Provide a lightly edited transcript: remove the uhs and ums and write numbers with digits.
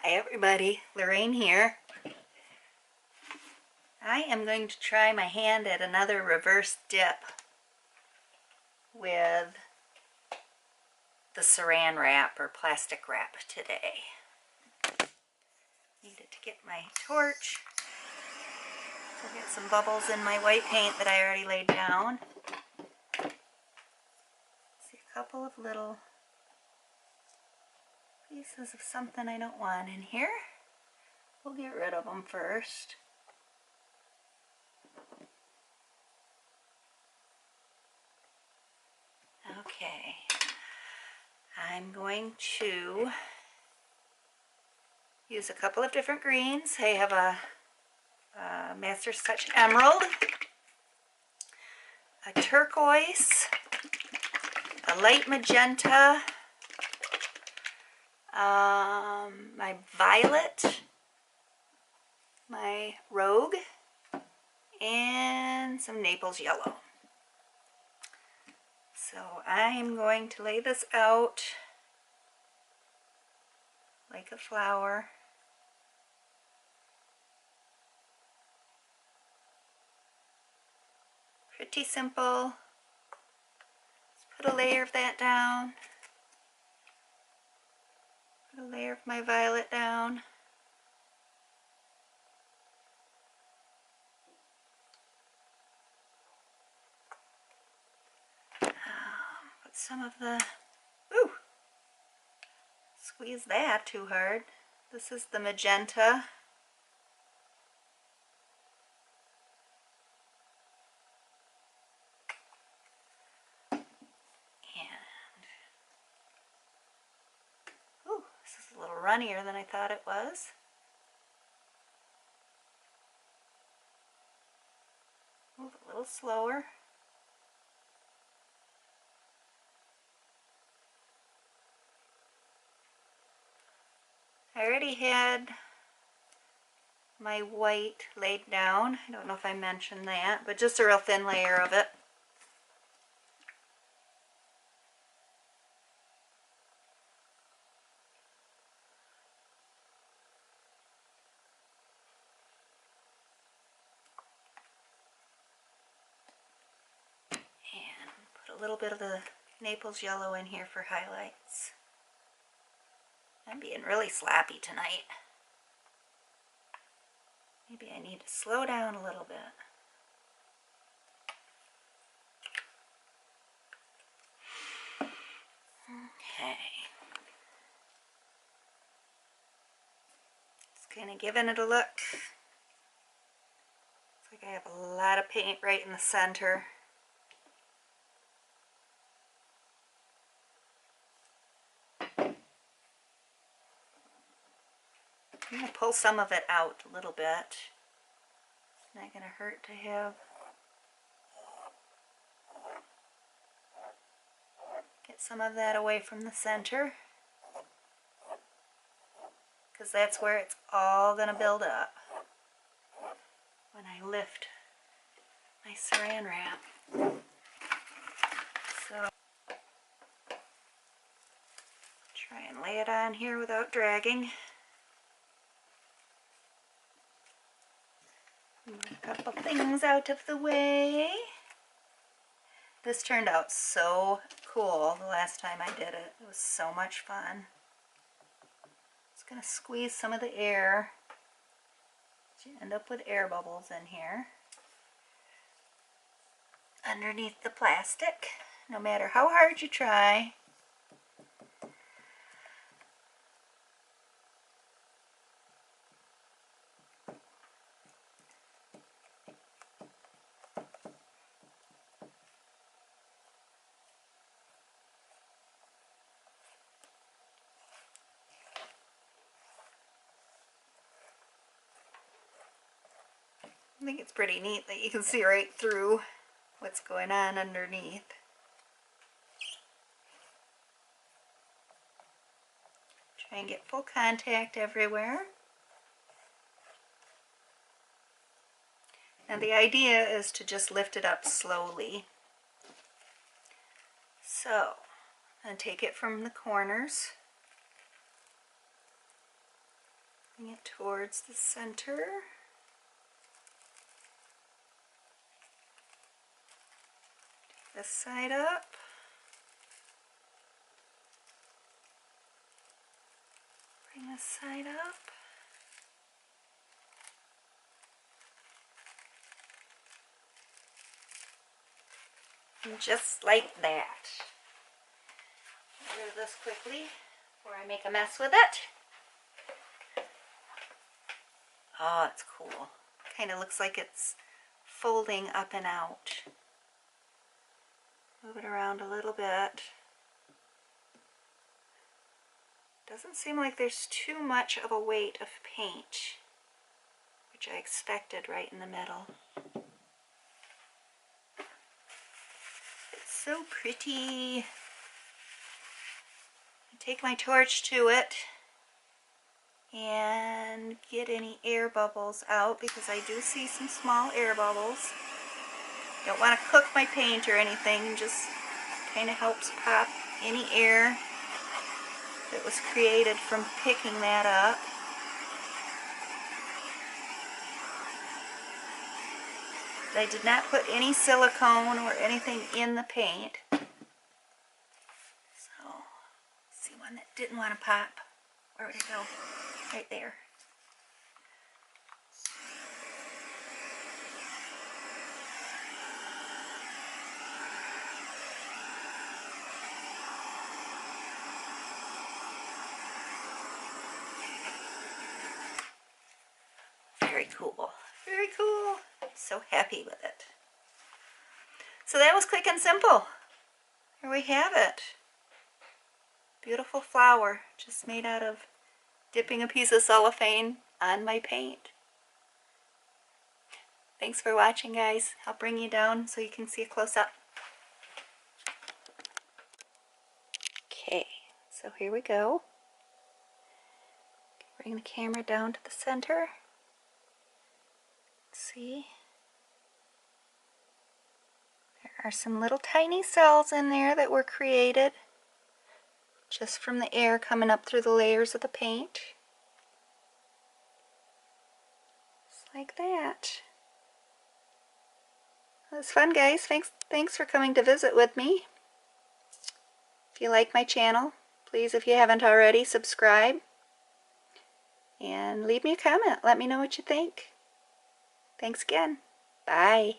Hi everybody, Lorraine here. I am going to try my hand at another reverse dip with the saran wrap or plastic wrap today. Needed to get my torch. I'll get some bubbles in my white paint that I already laid down. See a couple of little pieces of something I don't want in here. We'll get rid of them first. Okay, I'm going to use a couple of different greens. I have a Master's Touch Emerald, a turquoise, a light magenta, my violet, my rogue, and some Naples yellow. So I'm going to lay this out like a flower. Pretty simple. Let's put a layer of that down. Put a layer of my violet down. Put some of the, ooh, squeeze that too hard. This is the magenta. Ooh, this is a little runnier than I thought it was. Move a little slower. I already had my white laid down. I don't know if I mentioned that, but just a real thin layer of it. And put a little bit of the Naples yellow in here for highlights. I'm being really slappy tonight. Maybe I need to slow down a little bit. Okay. Just kind of giving it a look. Looks like I have a lot of paint right in the center. I'm going to pull some of it out a little bit. It's not going to hurt to have. Get some of that away from the center, because that's where it's all going to build up when I lift my saran wrap. So try and lay it on here without dragging. Move a couple things out of the way. This turned out so cool the last time I did it. It was so much fun. Just going to squeeze some of the air. You end up with air bubbles in here underneath the plastic, no matter how hard you try. I think it's pretty neat that you can see right through what's going on underneath. Try and get full contact everywhere. And the idea is to just lift it up slowly. So, and take it from the corners. Bring it towards the center. Take this side up. Bring this side up. And just like that. Get rid of this quickly before I make a mess with it. Oh, it's cool. Kind of looks like it's folding up and out. Move it around a little bit. Doesn't seem like there's too much of a weight of paint, which I expected right in the middle. It's so pretty. I take my torch to it and get any air bubbles out, because I do see some small air bubbles. Don't want to cook my paint or anything, just kind of helps pop any air that was created from picking that up. I did not put any silicone or anything in the paint. So, let's see one that didn't want to pop. Where would it go? Right there. Very cool. Very cool. So happy with it. So that was quick and simple. Here we have it. Beautiful flower, just made out of dipping a piece of cellophane on my paint. Thanks for watching, guys. I'll bring you down so you can see a close-up. Okay, so here we go. Bring the camera down to the center. See? There are some little tiny cells in there that were created just from the air coming up through the layers of the paint. Just like that. That was fun, guys. Thanks for coming to visit with me. If you like my channel, please, if you haven't already, subscribe. And leave me a comment. Let me know what you think. Thanks again. Bye.